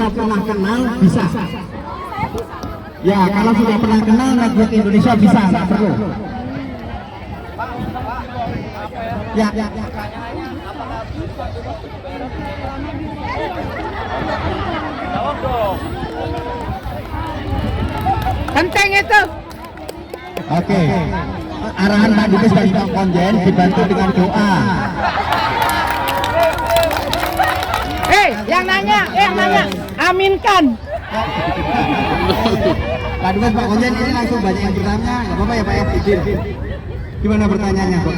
sudah pernah kenal bisa. Ya, kalau sudah pernah kenal network Indonesia bisa, nggak perlu. Ya. Penting itu. Oke. Arahan Pak Dubes dan Pak Konjen dibantu dengan doa. Yang nanya, aminkan. Pak Dubes, Pak Konjen, ini langsung banyak yang bertanya, nggak apa-apa ya Pak ya, izin. Gimana pertanyaannya Pak?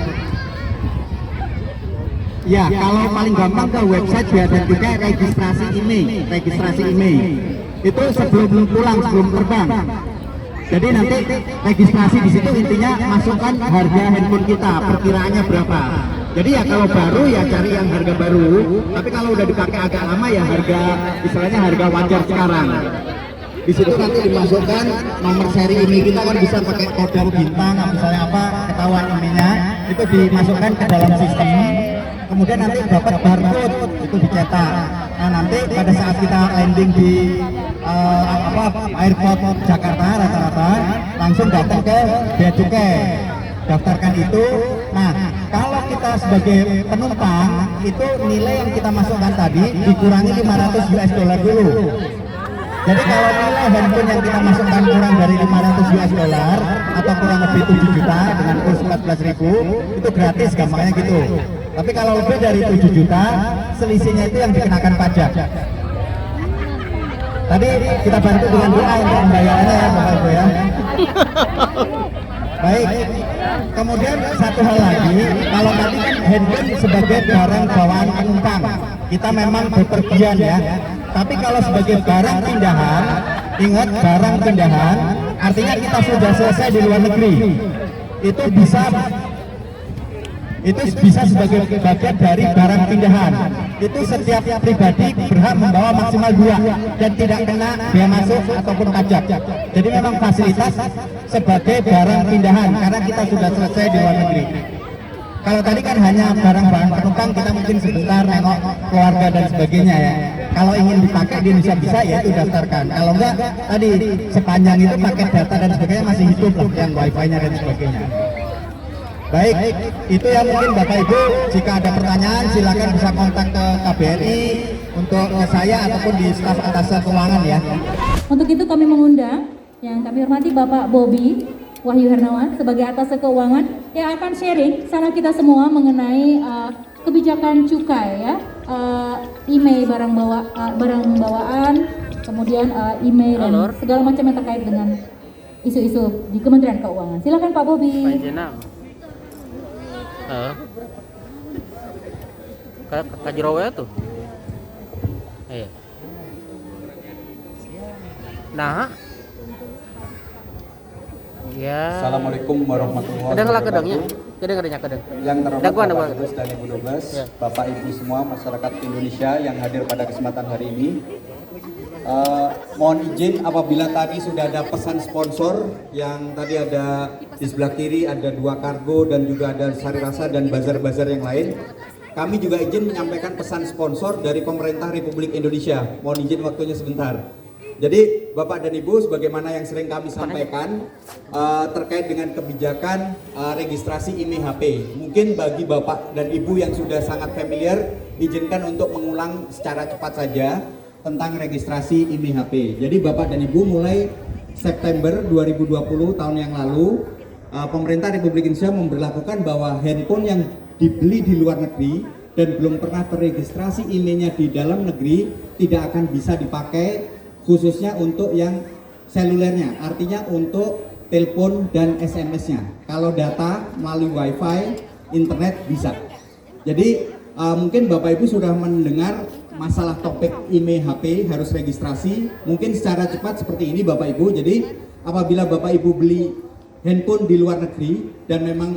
Ya, kalau paling gampang ke website Bea dan Cukai registrasi email. Itu sebelum pulang, sebelum terbang. Jadi nanti registrasi di situ intinya masukkan harga handphone kita, perkiraannya berapa. Jadi ya kalau baru ya cari yang harga baru, tapi kalau udah dipakai agak lama ya harga, istilahnya harga wajar sekarang. Di situ nanti dimasukkan nomor seri email kita, kan bisa pakai kode bintang, misalnya apa, ketahuan emailnya, itu dimasukkan ke dalam sistem. Kemudian nanti dapat barcode, itu dicetak. Nah nanti pada saat kita landing di airport Jakarta rata-rata langsung datang ke Bea Cukai, daftarkan itu. Nah kalau kita sebagai penumpang itu nilai yang kita masukkan tadi dikurangi 500 US dollar dulu. Jadi kalau nilai handphone yang kita masukkan kurang dari 500 US dollar atau kurang lebih 7 juta dengan kurs 14.000 itu gratis, gampangnya gitu. Tapi kalau lebih dari 7 juta selisihnya itu yang dikenakan pajak. Tadi kita bantu dengan doa untuk pembayarannya ya Bapak Ibu ya. Baik. Kemudian satu hal lagi, kalau tadi kan handphone sebagai barang bawaan penumpang, kita memang bepergian ya. Tapi kalau sebagai barang pindahan, ingat barang pindahan, artinya kita sudah selesai di luar negeri. Itu bisa sebagai bagian dari barang pindahan. Itu setiap pribadi berhak membawa maksimal 2 dan tidak kena bea masuk ataupun pajak. Jadi memang fasilitas sebagai barang pindahan karena kita sudah selesai di luar negeri. Kalau tadi kan hanya barang-barang penumpang, kita mungkin sebentar nengok keluarga dan sebagainya ya. Kalau ingin dipakai di Indonesia bisa ya itu daftarkan. Kalau enggak tadi sepanjang itu paket data dan sebagainya masih hidup lah, yang wifi-nya dan sebagainya. Baik, itu yang mungkin Bapak Ibu, jika ada pertanyaan silakan bisa kontak ke KBRI untuk saya ataupun di staf atas keuangan ya. Untuk itu kami mengundang yang kami hormati Bapak Bobi Wahyu Hernawan sebagai atas keuangan yang akan sharing sama kita semua mengenai kebijakan cukai ya, email barang bawaan, kemudian email dan segala macam yang terkait dengan isu-isu di Kementerian Keuangan. Silakan Pak Bobi. Kajirawa tuh. Iya. Nah. Ya. Assalamualaikum warahmatullahi wabarakatuh. Kadang. Yang terhormat Bapak Dubes dan Ibu Dubes, Bapak Ibu semua masyarakat Indonesia yang hadir pada kesempatan hari ini. Mohon izin apabila tadi sudah ada pesan sponsor yang tadi ada di sebelah kiri ada 2 kargo dan juga ada Sari Rasa dan bazar-bazar yang lain. Kami juga izin menyampaikan pesan sponsor dari pemerintah Republik Indonesia. Mohon izin waktunya sebentar. Jadi Bapak dan Ibu, sebagaimana yang sering kami sampaikan terkait dengan kebijakan registrasi IMEI HP. Mungkin bagi Bapak dan Ibu yang sudah sangat familiar, izinkan untuk mengulang secara cepat saja tentang registrasi IMEI HP. Jadi Bapak dan Ibu, mulai September 2020 tahun yang lalu, pemerintah Republik Indonesia memberlakukan bahwa handphone yang dibeli di luar negeri dan belum pernah terregistrasi IMEI-nya di dalam negeri tidak akan bisa dipakai, khususnya untuk yang selulernya, artinya untuk telepon dan SMS-nya. Kalau data melalui wifi, internet bisa. Jadi mungkin Bapak Ibu sudah mendengar masalah topik IMEI HP harus registrasi. Mungkin secara cepat seperti ini Bapak Ibu. Jadi apabila Bapak Ibu beli handphone di luar negeri dan memang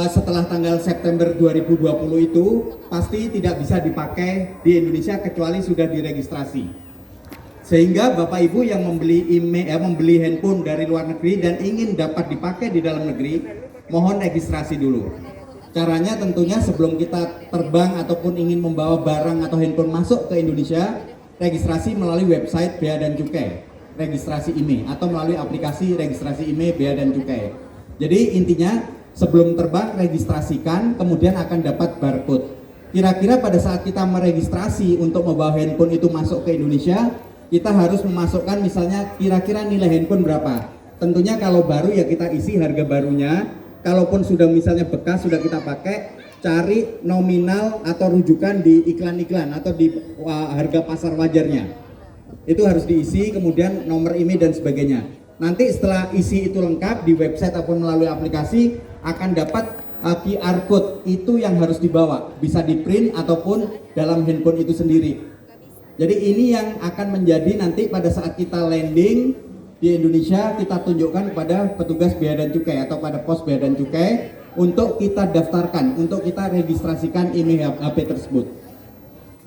setelah tanggal September 2020 itu pasti tidak bisa dipakai di Indonesia kecuali sudah diregistrasi. Sehingga Bapak Ibu yang membeli handphone dari luar negeri dan ingin dapat dipakai di dalam negeri, mohon registrasi dulu. Caranya tentunya sebelum kita terbang ataupun ingin membawa barang atau handphone masuk ke Indonesia, registrasi melalui website Bea dan Cukai, registrasi IMEI, atau melalui aplikasi registrasi IMEI Bea dan Cukai. Jadi intinya sebelum terbang registrasikan, kemudian akan dapat barcode. Kira-kira pada saat kita meregistrasi untuk membawa handphone itu masuk ke Indonesia, kita harus memasukkan misalnya kira-kira nilai handphone berapa. Tentunya kalau baru ya kita isi harga barunya. Kalaupun sudah misalnya bekas sudah kita pakai, cari nominal atau rujukan di iklan-iklan atau di harga pasar wajarnya. Itu harus diisi, kemudian nomor IMEI dan sebagainya. Nanti setelah isi itu lengkap di website ataupun melalui aplikasi akan dapat QR code, itu yang harus dibawa, bisa di print ataupun dalam handphone itu sendiri. Jadi ini yang akan menjadi nanti pada saat kita landing di Indonesia, kita tunjukkan kepada petugas Bea dan Cukai atau pada pos Bea dan Cukai untuk kita daftarkan, untuk kita registrasikan IMEI HP tersebut.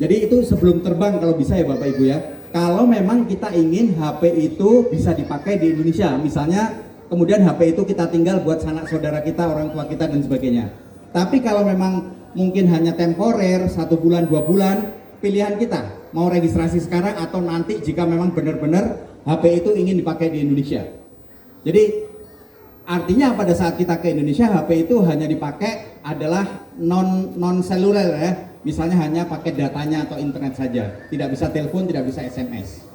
Jadi itu sebelum terbang kalau bisa ya Bapak Ibu ya. Kalau memang kita ingin HP itu bisa dipakai di Indonesia, misalnya kemudian HP itu kita tinggal buat sanak saudara kita, orang tua kita dan sebagainya. Tapi kalau memang mungkin hanya temporer, 1 bulan, 2 bulan, pilihan kita mau registrasi sekarang atau nanti jika memang benar-benar HP itu ingin dipakai di Indonesia. Jadi artinya pada saat kita ke Indonesia HP itu hanya dipakai adalah non seluler ya. Misalnya hanya pakai datanya atau internet saja, tidak bisa telepon, tidak bisa SMS.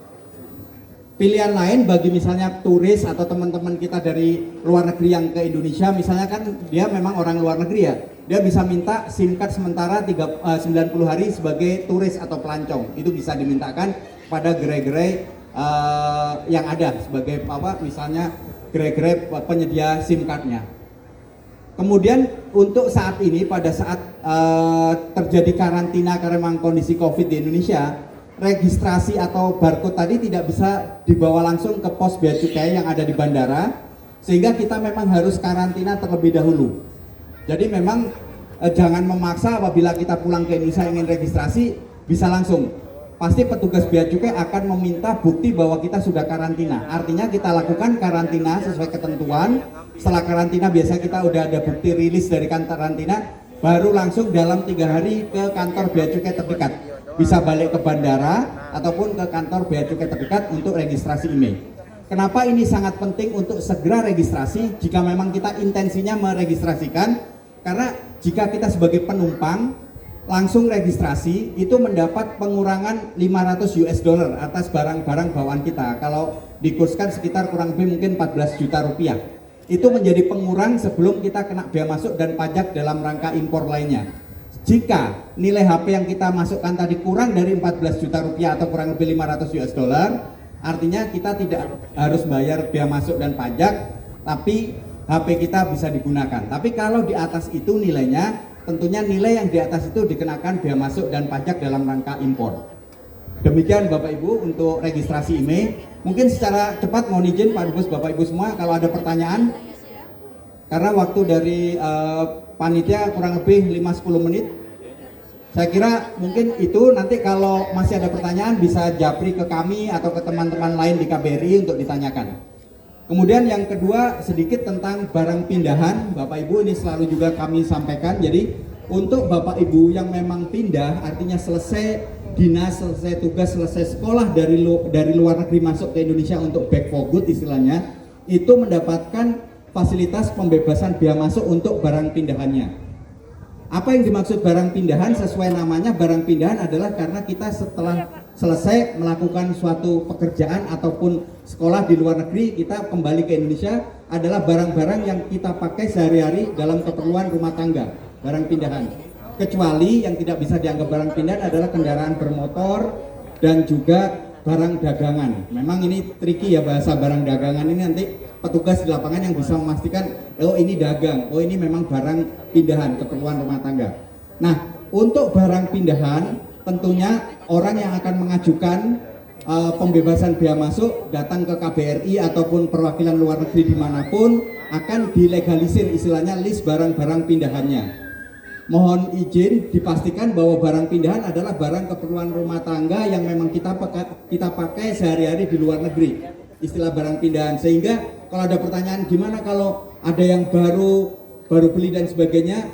Pilihan lain bagi misalnya turis atau teman-teman kita dari luar negeri yang ke Indonesia, misalnya kan dia memang orang luar negeri ya, dia bisa minta SIM card sementara 90 hari sebagai turis atau pelancong. Itu bisa dimintakan pada gerai-gerai yang ada sebagai apa, misalnya gerai-gerai penyedia SIM cardnya. Kemudian untuk saat ini pada saat terjadi karantina karena memang kondisi COVID di Indonesia, registrasi atau barcode tadi tidak bisa dibawa langsung ke pos Bea Cukai yang ada di bandara, sehingga kita memang harus karantina terlebih dahulu. Jadi memang jangan memaksa apabila kita pulang ke Indonesia ingin registrasi bisa langsung. Pasti petugas Bea Cukai akan meminta bukti bahwa kita sudah karantina. Artinya kita lakukan karantina sesuai ketentuan. Setelah karantina biasa kita udah ada bukti rilis dari kantor karantina, baru langsung dalam 3 hari ke kantor Bea Cukai terdekat. Bisa balik ke bandara ataupun ke kantor Bea Cukai terdekat untuk registrasi IMEI. Kenapa ini sangat penting untuk segera registrasi jika memang kita intensinya meregistrasikan? Karena jika kita sebagai penumpang langsung registrasi itu mendapat pengurangan 500 US dollar atas barang-barang bawaan kita. Kalau dikurskan sekitar kurang lebih mungkin 14 juta rupiah. Itu menjadi pengurang sebelum kita kena bea masuk dan pajak dalam rangka impor lainnya. Jika nilai HP yang kita masukkan tadi kurang dari 14 juta rupiah atau kurang lebih 500 US dollar, artinya kita tidak harus bayar bea masuk dan pajak, tapi HP kita bisa digunakan. Tapi kalau di atas itu nilainya, tentunya nilai yang di atas itu dikenakan bea masuk dan pajak dalam rangka impor. Demikian Bapak Ibu untuk registrasi IMEI. Mungkin secara cepat mohon izin Pak Dubes, Bapak Ibu semua kalau ada pertanyaan, karena waktu dari panitia kurang lebih 5-10 menit. Saya kira mungkin itu, nanti kalau masih ada pertanyaan bisa japri ke kami atau ke teman-teman lain di KBRI untuk ditanyakan. Kemudian yang kedua sedikit tentang barang pindahan, Bapak Ibu, ini selalu juga kami sampaikan. Jadi untuk Bapak Ibu yang memang pindah, artinya selesai dinas, selesai tugas, selesai sekolah dari luar negeri masuk ke Indonesia untuk back for good istilahnya, itu mendapatkan fasilitas pembebasan bea masuk untuk barang pindahannya. Apa yang dimaksud barang pindahan? Sesuai namanya, barang pindahan adalah karena kita setelah selesai melakukan suatu pekerjaan ataupun sekolah di luar negeri, kita kembali ke Indonesia, adalah barang-barang yang kita pakai sehari-hari dalam keperluan rumah tangga, barang pindahan. Kecuali yang tidak bisa dianggap barang pindahan adalah kendaraan bermotor dan juga barang dagangan. Memang ini tricky ya bahasa barang dagangan ini, nanti petugas di lapangan yang bisa memastikan oh ini dagang, oh ini memang barang pindahan keperluan rumah tangga. Nah, untuk barang pindahan tentunya orang yang akan mengajukan pembebasan bea masuk datang ke KBRI ataupun perwakilan luar negeri dimanapun akan dilegalisir istilahnya list barang-barang pindahannya. Mohon izin dipastikan bahwa barang pindahan adalah barang keperluan rumah tangga yang memang kita pakai sehari-hari di luar negeri, istilah barang pindahan. Sehingga kalau ada pertanyaan gimana kalau ada yang baru beli dan sebagainya,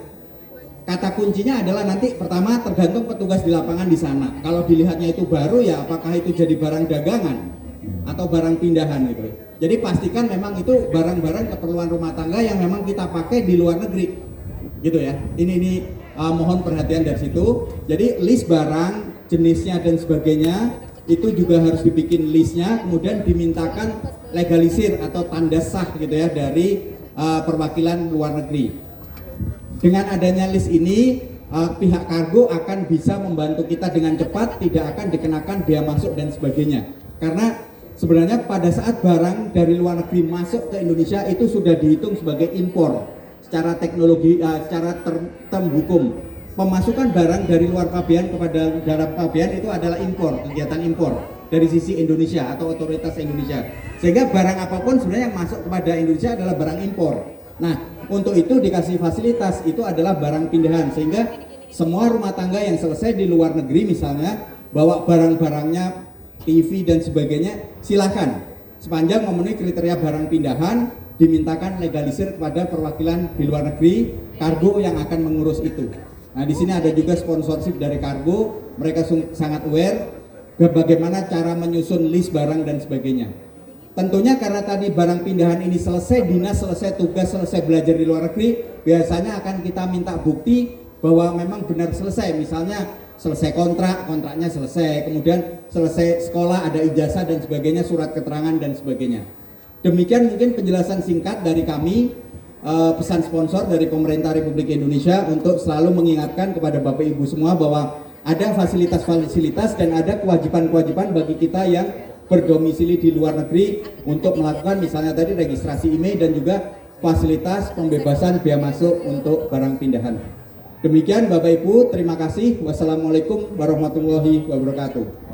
kata kuncinya adalah nanti pertama tergantung petugas di lapangan di sana. Kalau dilihatnya itu baru ya apakah itu jadi barang dagangan atau barang pindahan gitu. Jadi pastikan memang itu barang-barang keperluan rumah tangga yang memang kita pakai di luar negeri. Gitu ya. Ini mohon perhatian dari situ. Jadi list barang, jenisnya dan sebagainya itu juga harus dibikin listnya, kemudian dimintakan legalisir atau tanda sah gitu ya dari perwakilan luar negeri. Dengan adanya list ini, pihak kargo akan bisa membantu kita dengan cepat, tidak akan dikenakan bea masuk dan sebagainya. Karena sebenarnya pada saat barang dari luar negeri masuk ke Indonesia itu sudah dihitung sebagai impor secara teknologi, secara term hukum. Pemasukan barang dari luar pabean kepada dalam pabean itu adalah impor, kegiatan impor dari sisi Indonesia atau otoritas Indonesia. Sehingga barang apapun sebenarnya yang masuk kepada Indonesia adalah barang impor. Nah, untuk itu dikasih fasilitas itu adalah barang pindahan, sehingga semua rumah tangga yang selesai di luar negeri misalnya bawa barang-barangnya, TV dan sebagainya, silakan sepanjang memenuhi kriteria barang pindahan, dimintakan legalisir kepada perwakilan di luar negeri, kargo yang akan mengurus itu. Nah, di sini ada juga sponsorship dari kargo, mereka sangat aware bagaimana cara menyusun list barang dan sebagainya. Tentunya karena tadi barang pindahan ini selesai dinas, selesai tugas, selesai belajar di luar negeri, biasanya akan kita minta bukti bahwa memang benar selesai. Misalnya selesai kontraknya selesai, kemudian selesai sekolah, ada ijazah dan sebagainya, surat keterangan dan sebagainya. Demikian mungkin penjelasan singkat dari kami. Pesan sponsor dari pemerintah Republik Indonesia untuk selalu mengingatkan kepada Bapak Ibu semua bahwa ada fasilitas-fasilitas dan ada kewajiban-kewajiban bagi kita yang berdomisili di luar negeri untuk melakukan misalnya tadi registrasi IMEI dan juga fasilitas pembebasan bea masuk untuk barang pindahan. Demikian Bapak Ibu, terima kasih. Wassalamualaikum warahmatullahi wabarakatuh.